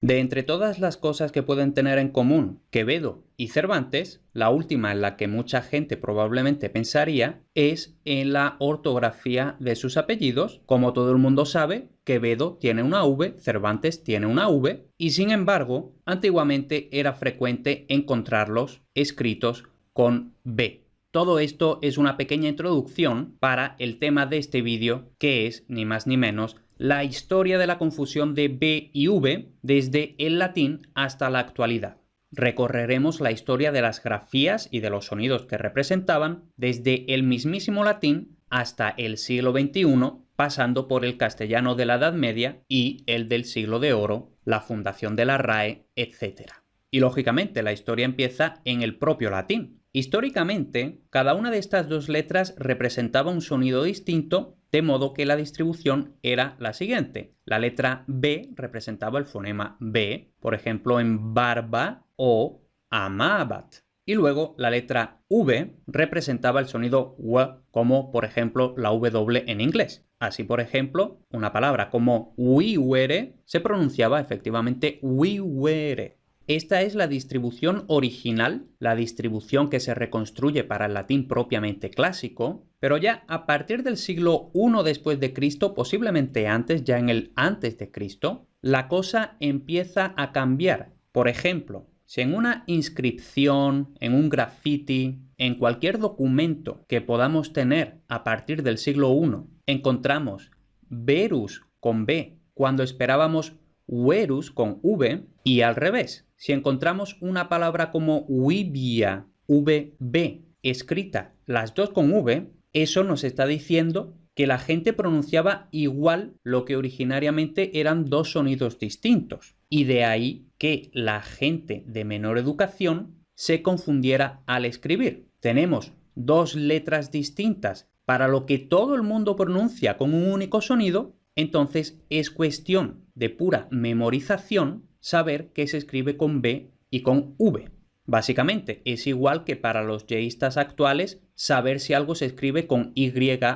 De entre todas las cosas que pueden tener en común Quevedo y Cervantes, la última en la que mucha gente probablemente pensaría es en la ortografía de sus apellidos. Como todo el mundo sabe, Quevedo tiene una V, Cervantes tiene una V, y sin embargo, antiguamente era frecuente encontrarlos escritos con B. Todo esto es una pequeña introducción para el tema de este vídeo, que es, ni más ni menos, la historia de la confusión de B y V desde el latín hasta la actualidad. Recorreremos la historia de las grafías y de los sonidos que representaban desde el mismísimo latín hasta el siglo XXI, pasando por el castellano de la Edad Media y el del siglo de oro, la fundación de la RAE, etc. Y lógicamente la historia empieza en el propio latín. Históricamente, cada una de estas dos letras representaba un sonido distinto, de modo que la distribución era la siguiente. La letra B representaba el fonema B, por ejemplo en barba o amabat. Y luego la letra V representaba el sonido W, como por ejemplo la W en inglés. Así, por ejemplo, una palabra como wiwere se pronunciaba efectivamente wiwere. Esta es la distribución original, la distribución que se reconstruye para el latín propiamente clásico, pero ya a partir del siglo I después de Cristo, posiblemente antes, ya en el antes de Cristo, la cosa empieza a cambiar. Por ejemplo, si en una inscripción, en un graffiti, en cualquier documento que podamos tener a partir del siglo I, encontramos verus con B cuando esperábamos verus con V, y al revés. Si encontramos una palabra como vibia, VB, escrita las dos con V, eso nos está diciendo que la gente pronunciaba igual lo que originariamente eran dos sonidos distintos. Y de ahí que la gente de menor educación se confundiera al escribir. Tenemos dos letras distintas para lo que todo el mundo pronuncia con un único sonido, entonces es cuestión de pura memorización saber que se escribe con B y con V. Básicamente es igual que para los yeístas actuales saber si algo se escribe con Y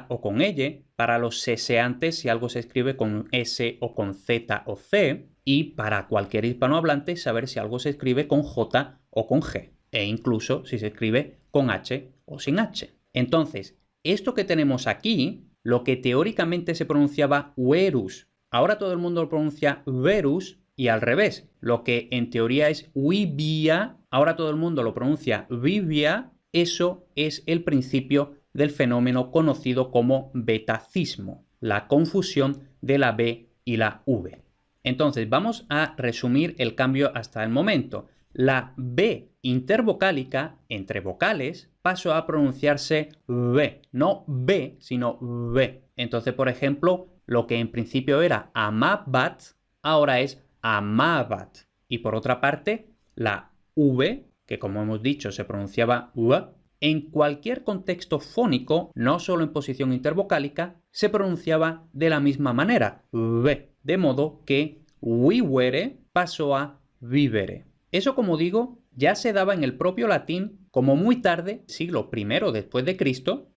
o con Y, para los seseantes si algo se escribe con S o con Z o C, y para cualquier hispanohablante saber si algo se escribe con J o con G, e incluso si se escribe con H o sin H. Entonces, esto que tenemos aquí, lo que teóricamente se pronunciaba verus, ahora todo el mundo lo pronuncia verus, y al revés, lo que en teoría es vibia, ahora todo el mundo lo pronuncia vibia. Eso es el principio del fenómeno conocido como betacismo, la confusión de la B y la V. Entonces vamos a resumir el cambio hasta el momento. La B intervocálica, entre vocales, pasó a pronunciarse B, no B, sino B. Entonces, por ejemplo, lo que en principio era amabat, ahora es amabat. Y por otra parte, la V, que como hemos dicho se pronunciaba V, en cualquier contexto fónico, no solo en posición intervocálica, se pronunciaba de la misma manera, V, de modo que vivere pasó a vivere. Eso, como digo, ya se daba en el propio latín como muy tarde, siglo I después de Cristo.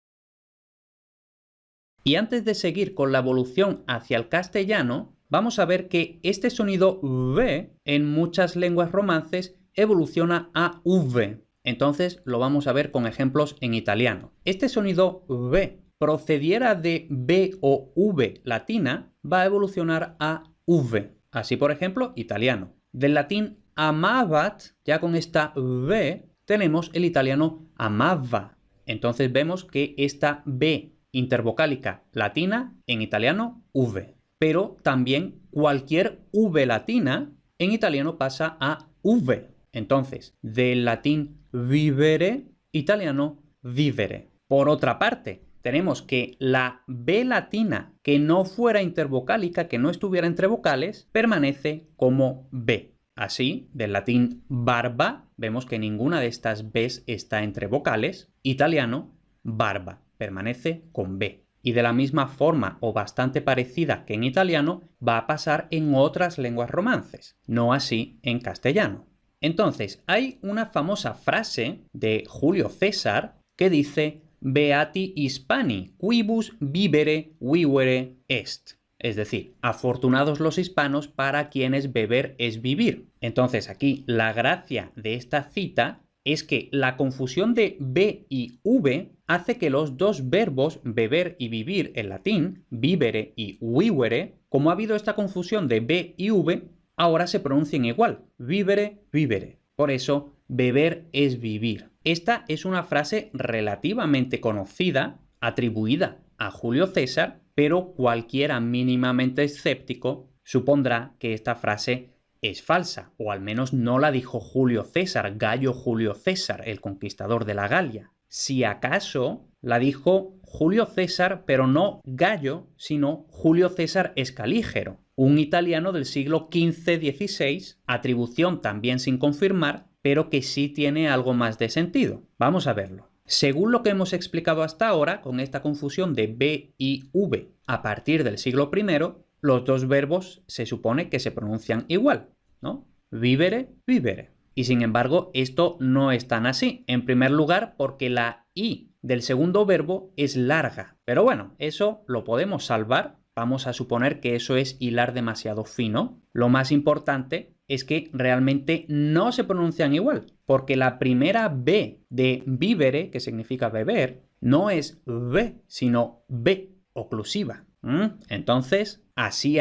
Y antes de seguir con la evolución hacia el castellano, vamos a ver que este sonido V en muchas lenguas romances evoluciona a V. Entonces lo vamos a ver con ejemplos en italiano. Este sonido V, procediera de B o V latina, va a evolucionar a V. Así, por ejemplo, italiano. Del latín amabat, ya con esta V, tenemos el italiano amava. Entonces vemos que esta B intervocálica latina en italiano V. Pero también cualquier V latina en italiano pasa a V. Entonces, del latín vivere, italiano vivere. Por otra parte, tenemos que la B latina que no fuera intervocálica, que no estuviera entre vocales, permanece como B. Así, del latín barba, vemos que ninguna de estas Bs está entre vocales. Italiano, barba, permanece con B. Y de la misma forma o bastante parecida que en italiano, va a pasar en otras lenguas romances, no así en castellano. Entonces, hay una famosa frase de Julio César que dice: Beati Hispani, quibus vivere vivere est. Es decir, afortunados los hispanos para quienes beber es vivir. Entonces aquí la gracia de esta cita es que la confusión de be y v hace que los dos verbos beber y vivir en latín, vivere y vivere, como ha habido esta confusión de be y v, ahora se pronuncien igual, vivere, vivere. Por eso, beber es vivir. Esta es una frase relativamente conocida, atribuida a Julio César, pero cualquiera mínimamente escéptico supondrá que esta frase es falsa, o al menos no la dijo Julio César, Gayo Julio César, el conquistador de la Galia. Si acaso la dijo Julio César, pero no Gayo, sino Julio César Escalígero, un italiano del siglo XV-XVI, atribución también sin confirmar, pero que sí tiene algo más de sentido. Vamos a verlo. Según lo que hemos explicado hasta ahora, con esta confusión de B y V a partir del siglo I, los dos verbos se supone que se pronuncian igual, ¿no? Vivere, vivere. Y sin embargo, esto no es tan así. En primer lugar, porque la I del segundo verbo es larga. Pero bueno, eso lo podemos salvar. Vamos a suponer que eso es hilar demasiado fino. Lo más importante es que realmente no se pronuncian igual, porque la primera B de vivere, que significa beber, no es V, sino B, oclusiva. Entonces, así.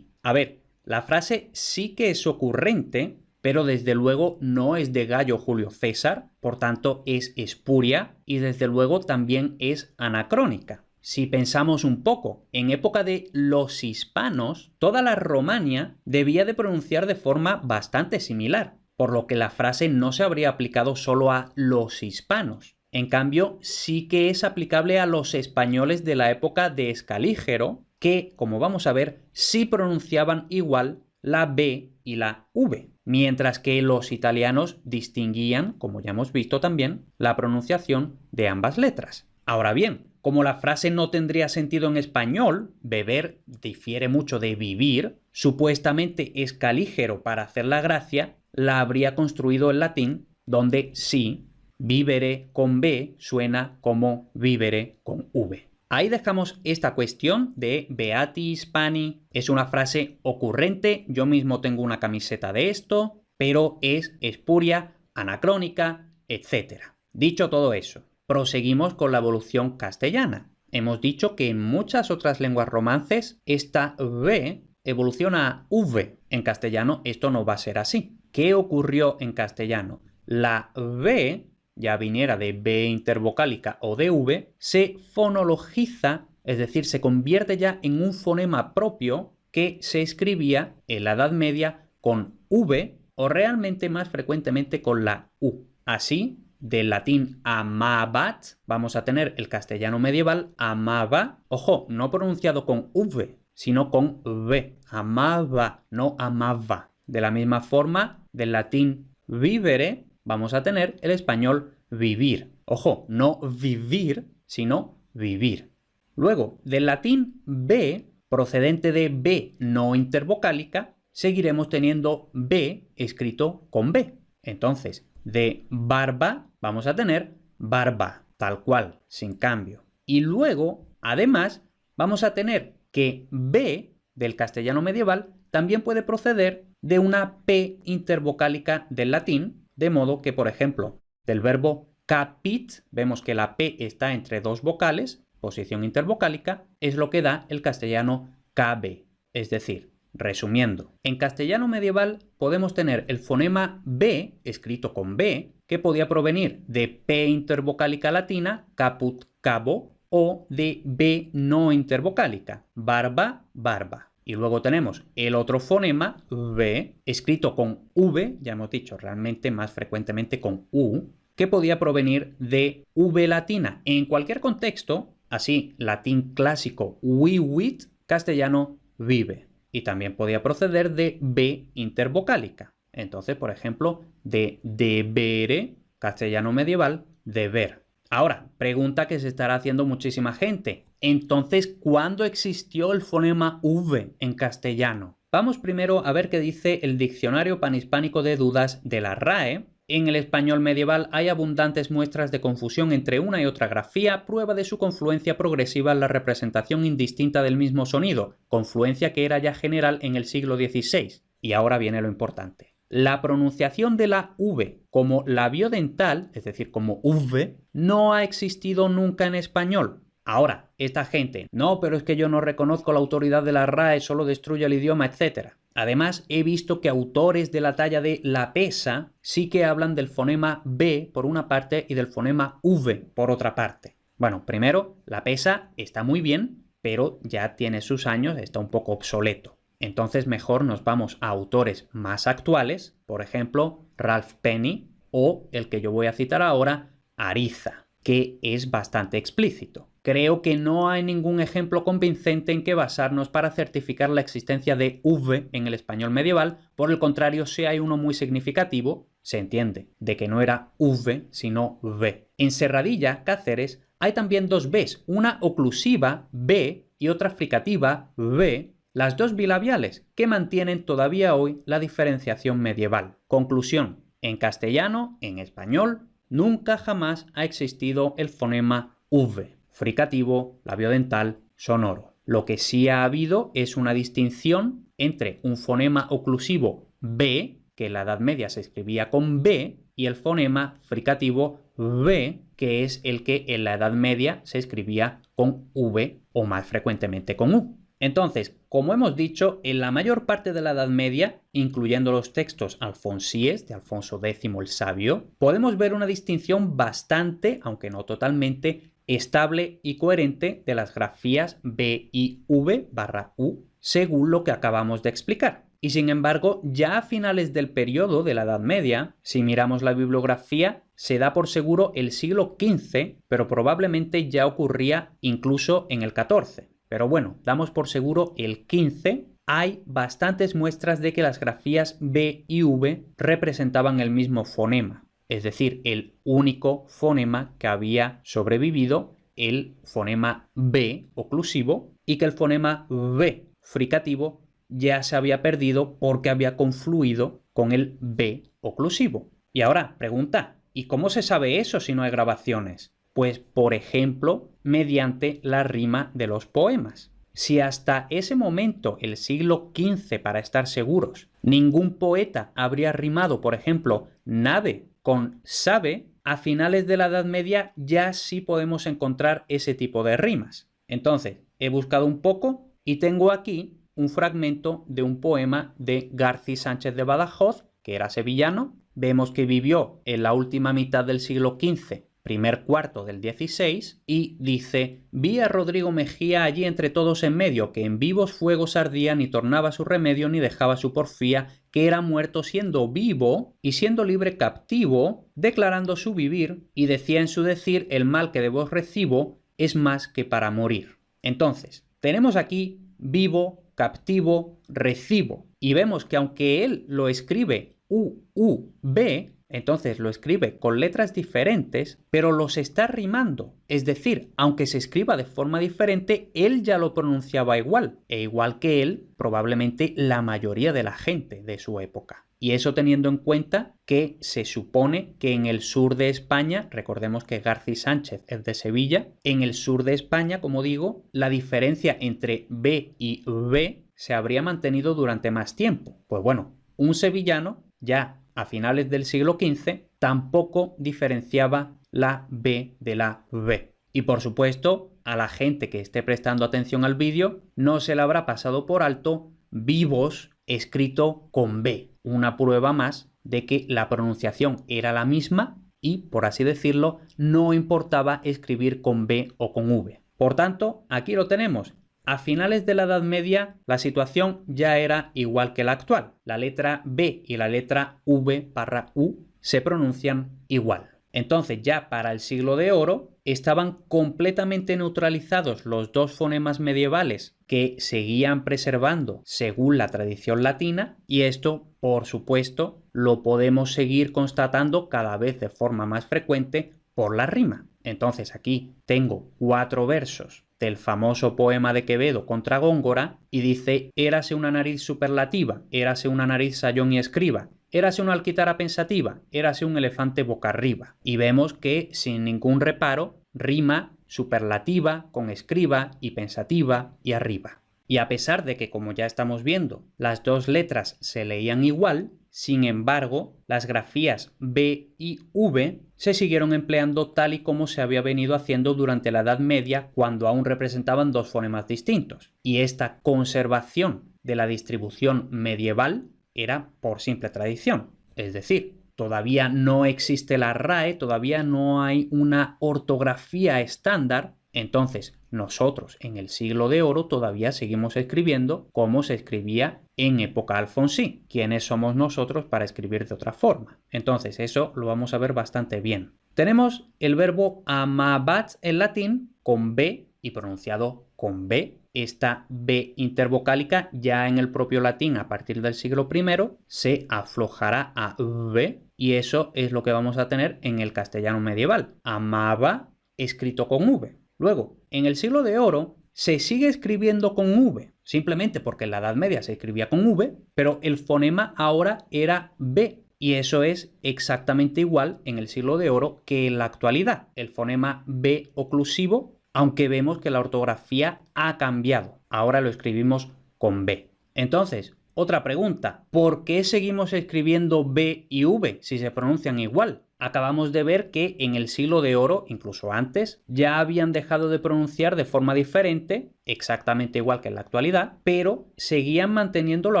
A ver, la frase sí que es ocurrente, pero desde luego no es de Gayo Julio César, por tanto es espuria y desde luego también es anacrónica. Si pensamos un poco, en época de los hispanos, toda la Romania debía de pronunciar de forma bastante similar, por lo que la frase no se habría aplicado solo a los hispanos. En cambio, sí que es aplicable a los españoles de la época de Escalígero, que, como vamos a ver, sí pronunciaban igual la B y la V, mientras que los italianos distinguían, como ya hemos visto también, la pronunciación de ambas letras. Ahora bien, como la frase no tendría sentido en español, beber difiere mucho de vivir, supuestamente Escalígero, para hacer la gracia, la habría construido en latín, donde sí, vivere con B suena como vivere con V. Ahí dejamos esta cuestión de Beati Hispani. Es una frase ocurrente, yo mismo tengo una camiseta de esto, pero es espuria, anacrónica, etc. Dicho todo eso, proseguimos con la evolución castellana. Hemos dicho que en muchas otras lenguas romances esta V evoluciona a V. En castellano esto no va a ser así. ¿Qué ocurrió en castellano? La V, ya viniera de B intervocálica o de V, se fonologiza, es decir, se convierte ya en un fonema propio que se escribía en la Edad Media con V o realmente más frecuentemente con la U. Así, del latín amabat, vamos a tener el castellano medieval amaba, ojo, no pronunciado con V, sino con V, amaba, no amaba. De la misma forma, del latín vivere, vamos a tener el español vivir. Ojo, no vivir, sino vivir. Luego, del latín B, procedente de B no intervocálica, seguiremos teniendo B escrito con B. Entonces, de barba vamos a tener barba, tal cual, sin cambio. Y luego, además, vamos a tener que B del castellano medieval también puede proceder de una P intervocálica del latín, de modo que, por ejemplo, del verbo capit, vemos que la P está entre dos vocales, posición intervocálica, es lo que da el castellano cabe. Es decir, resumiendo, en castellano medieval podemos tener el fonema B, escrito con B, que podía provenir de P intervocálica latina, caput, cabo, o de B no intervocálica, barba, barba. Y luego tenemos el otro fonema, V, escrito con V, ya hemos dicho realmente más frecuentemente con U, que podía provenir de V latina. En cualquier contexto, así, latín clásico, vivit, castellano, vive. Y también podía proceder de B intervocálica. Entonces, por ejemplo, de debere, castellano medieval, deber. Ahora, pregunta que se estará haciendo muchísima gente. Entonces, ¿cuándo existió el fonema V en castellano? Vamos primero a ver qué dice el Diccionario Panhispánico de Dudas de la RAE, En el español medieval hay abundantes muestras de confusión entre una y otra grafía, prueba de su confluencia progresiva en la representación indistinta del mismo sonido, confluencia que era ya general en el siglo XVI. Y ahora viene lo importante. La pronunciación de la V como labiodental, es decir, como V, no ha existido nunca en español. Ahora, esta gente, no, pero es que yo no reconozco la autoridad de la RAE, solo destruye el idioma, etc. Además, he visto que autores de la talla de La Pesa sí que hablan del fonema B por una parte y del fonema V por otra parte. Bueno, primero, La Pesa está muy bien, pero ya tiene sus años, está un poco obsoleto. Entonces mejor nos vamos a autores más actuales, por ejemplo, Ralph Penny o el que yo voy a citar ahora, Ariza, que es bastante explícito. Creo que no hay ningún ejemplo convincente en que basarnos para certificar la existencia de V en el español medieval. Por el contrario, si hay uno muy significativo, se entiende, de que no era V, sino V. En Serradilla, Cáceres, hay también dos Bs, una oclusiva, B, y otra fricativa, V, las dos bilabiales, que mantienen todavía hoy la diferenciación medieval. Conclusión, en castellano, en español, nunca jamás ha existido el fonema V. Fricativo, labiodental, sonoro. Lo que sí ha habido es una distinción entre un fonema oclusivo B, que en la Edad Media se escribía con B, y el fonema fricativo V, que es el que en la Edad Media se escribía con V o más frecuentemente con U. Entonces, como hemos dicho, en la mayor parte de la Edad Media, incluyendo los textos alfonsíes de Alfonso X el Sabio, podemos ver una distinción bastante, aunque no totalmente, estable y coherente de las grafías B y V/U, según lo que acabamos de explicar. Y sin embargo, ya a finales del periodo de la Edad Media, si miramos la bibliografía, se da por seguro el siglo XV, pero probablemente ya ocurría incluso en el XIV. Pero bueno, damos por seguro el XV. Hay bastantes muestras de que las grafías B y V representaban el mismo fonema, es decir, el único fonema que había sobrevivido, el fonema B oclusivo, y que el fonema V fricativo ya se había perdido porque había confluido con el B oclusivo. Y ahora, pregunta, ¿y cómo se sabe eso si no hay grabaciones? Pues, por ejemplo, mediante la rima de los poemas. Si hasta ese momento, el siglo XV para estar seguros, ningún poeta habría rimado, por ejemplo, nave con sabe, a finales de la Edad Media ya sí podemos encontrar ese tipo de rimas. Entonces, he buscado un poco y tengo aquí un fragmento de un poema de García Sánchez de Badajoz, que era sevillano. Vemos que vivió en la última mitad del siglo XV, primer cuarto del XVI, y dice: vi a Rodrigo Mejía allí entre todos en medio, que en vivos fuegos ardía, ni tornaba su remedio, ni dejaba su porfía, que era muerto siendo vivo, y siendo libre captivo, declarando su vivir, y decía en su decir: el mal que de vos recibo es más que para morir. Entonces, tenemos aquí vivo, captivo, recibo, y vemos que aunque él lo escribe U-U-B, entonces lo escribe con letras diferentes, pero los está rimando. Es decir, aunque se escriba de forma diferente, él ya lo pronunciaba igual. E igual que él, probablemente la mayoría de la gente de su época. Y eso teniendo en cuenta que se supone que en el sur de España, recordemos que García Sánchez es de Sevilla, en el sur de España, como digo, la diferencia entre B y V se habría mantenido durante más tiempo. Pues bueno, un sevillano ya a finales del siglo XV tampoco diferenciaba la B de la V. Y por supuesto, a la gente que esté prestando atención al vídeo, no se le habrá pasado por alto vivos escrito con B. Una prueba más de que la pronunciación era la misma y, por así decirlo, no importaba escribir con B o con V. Por tanto, aquí lo tenemos. A finales de la Edad Media, la situación ya era igual que la actual. La letra B y la letra V/U se pronuncian igual. Entonces, ya para el siglo de oro, estaban completamente neutralizados los dos fonemas medievales que seguían preservando según la tradición latina, y esto, por supuesto, lo podemos seguir constatando cada vez de forma más frecuente por la rima. Entonces, aquí tengo 4 versos del famoso poema de Quevedo contra Góngora, y dice: érase una nariz superlativa, érase una nariz sayón y escriba, érase una alquitara pensativa, érase un elefante boca arriba. Y vemos que sin ningún reparo rima superlativa con escriba y pensativa y arriba. Y a pesar de que, como ya estamos viendo, las dos letras se leían igual, sin embargo, las grafías B y V se siguieron empleando tal y como se había venido haciendo durante la Edad Media, cuando aún representaban dos fonemas distintos. Y esta conservación de la distribución medieval era por simple tradición. Es decir, todavía no existe la RAE, todavía no hay una ortografía estándar. Entonces, nosotros en el siglo de oro todavía seguimos escribiendo como se escribía en época alfonsí. ¿Quiénes somos nosotros para escribir de otra forma? Entonces, eso lo vamos a ver bastante bien. Tenemos el verbo amabat en latín con B y pronunciado con B. Esta B intervocálica ya en el propio latín a partir del siglo I se aflojará a V y eso es lo que vamos a tener en el castellano medieval. Amaba escrito con V. Luego, en el siglo de oro se sigue escribiendo con V, simplemente porque en la Edad Media se escribía con V, pero el fonema ahora era B. Y eso es exactamente igual en el siglo de oro que en la actualidad. El fonema B oclusivo, aunque vemos que la ortografía ha cambiado. Ahora lo escribimos con B. Entonces, otra pregunta. ¿Por qué seguimos escribiendo B y V si se pronuncian igual? Acabamos de ver que en el siglo de oro, incluso antes, ya habían dejado de pronunciar de forma diferente, exactamente igual que en la actualidad, pero seguían manteniendo la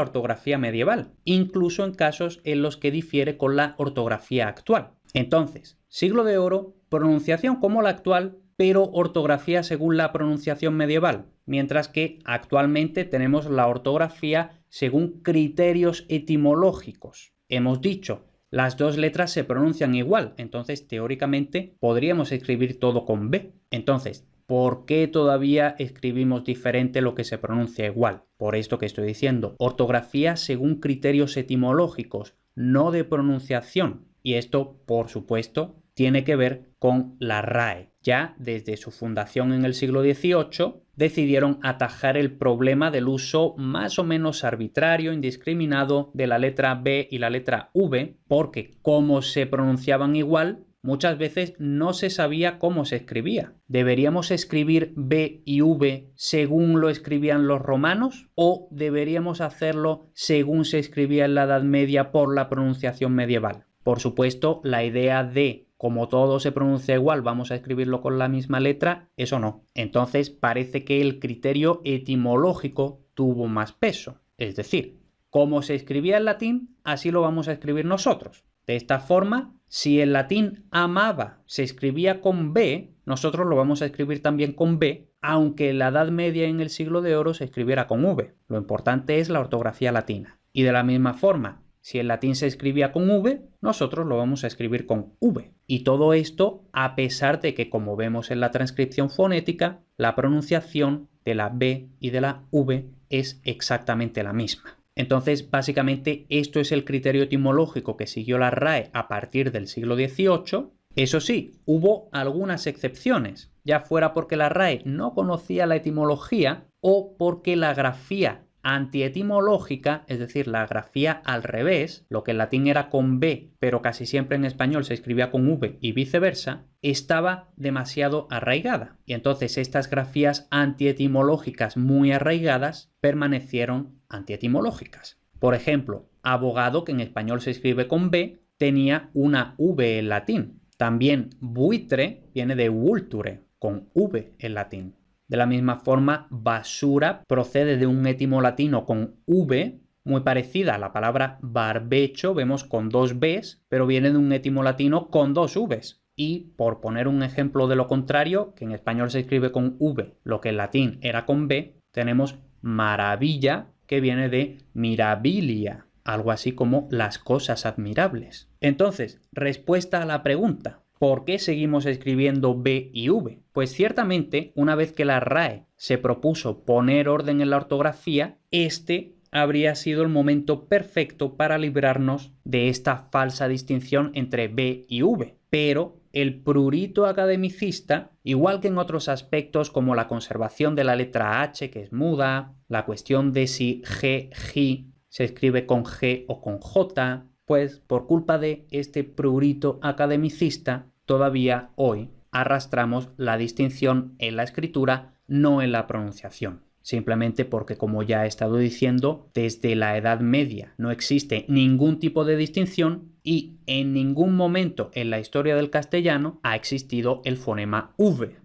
ortografía medieval, incluso en casos en los que difiere con la ortografía actual. Entonces, siglo de oro, pronunciación como la actual, pero ortografía según la pronunciación medieval, mientras que actualmente tenemos la ortografía según criterios etimológicos. Hemos dicho, las dos letras se pronuncian igual, entonces teóricamente podríamos escribir todo con B. Entonces, ¿por qué todavía escribimos diferente lo que se pronuncia igual? Por esto que estoy diciendo, ortografía según criterios etimológicos, no de pronunciación. Y esto, por supuesto, tiene que ver con la RAE. Ya desde su fundación en el siglo XVIII decidieron atajar el problema del uso más o menos arbitrario, indiscriminado de la letra B y la letra V, porque como se pronunciaban igual, muchas veces no se sabía cómo se escribía. ¿Deberíamos escribir B y V según lo escribían los romanos? ¿O deberíamos hacerlo según se escribía en la Edad Media por la pronunciación medieval? Por supuesto, la idea de como todo se pronuncia igual, vamos a escribirlo con la misma letra, eso no. Entonces parece que el criterio etimológico tuvo más peso. Es decir, como se escribía en latín, así lo vamos a escribir nosotros. De esta forma, si en latín amaba se escribía con B, nosotros lo vamos a escribir también con B, aunque en la Edad Media y en el siglo de oro se escribiera con V. Lo importante es la ortografía latina. Y de la misma forma, si el latín se escribía con V, nosotros lo vamos a escribir con V. Y todo esto a pesar de que, como vemos en la transcripción fonética, la pronunciación de la B y de la V es exactamente la misma. Entonces, básicamente, esto es el criterio etimológico que siguió la RAE a partir del siglo XVIII. Eso sí, hubo algunas excepciones, ya fuera porque la RAE no conocía la etimología o porque la grafía antietimológica, es decir, la grafía al revés, lo que en latín era con B, pero casi siempre en español se escribía con V y viceversa, estaba demasiado arraigada. Y entonces estas grafías antietimológicas muy arraigadas permanecieron antietimológicas. Por ejemplo, abogado, que en español se escribe con B, tenía una V en latín. También buitre viene de vulture, con V en latín. De la misma forma, basura procede de un étimo latino con V, muy parecida a la palabra barbecho, vemos con dos Bs, pero viene de un étimo latino con dos Vs. Y por poner un ejemplo de lo contrario, que en español se escribe con V, lo que en latín era con B, tenemos maravilla, que viene de mirabilia, algo así como las cosas admirables. Entonces, respuesta a la pregunta, ¿por qué seguimos escribiendo B y V? Pues ciertamente, una vez que la RAE se propuso poner orden en la ortografía, este habría sido el momento perfecto para librarnos de esta falsa distinción entre B y V. Pero el prurito academicista, igual que en otros aspectos como la conservación de la letra H, que es muda, la cuestión de si G, G se escribe con G o con J, Pues por culpa de este prurito academicista, todavía hoy arrastramos la distinción en la escritura, no en la pronunciación. Simplemente porque, como ya he estado diciendo, desde la Edad Media no existe ningún tipo de distinción y en ningún momento en la historia del castellano ha existido el fonema V.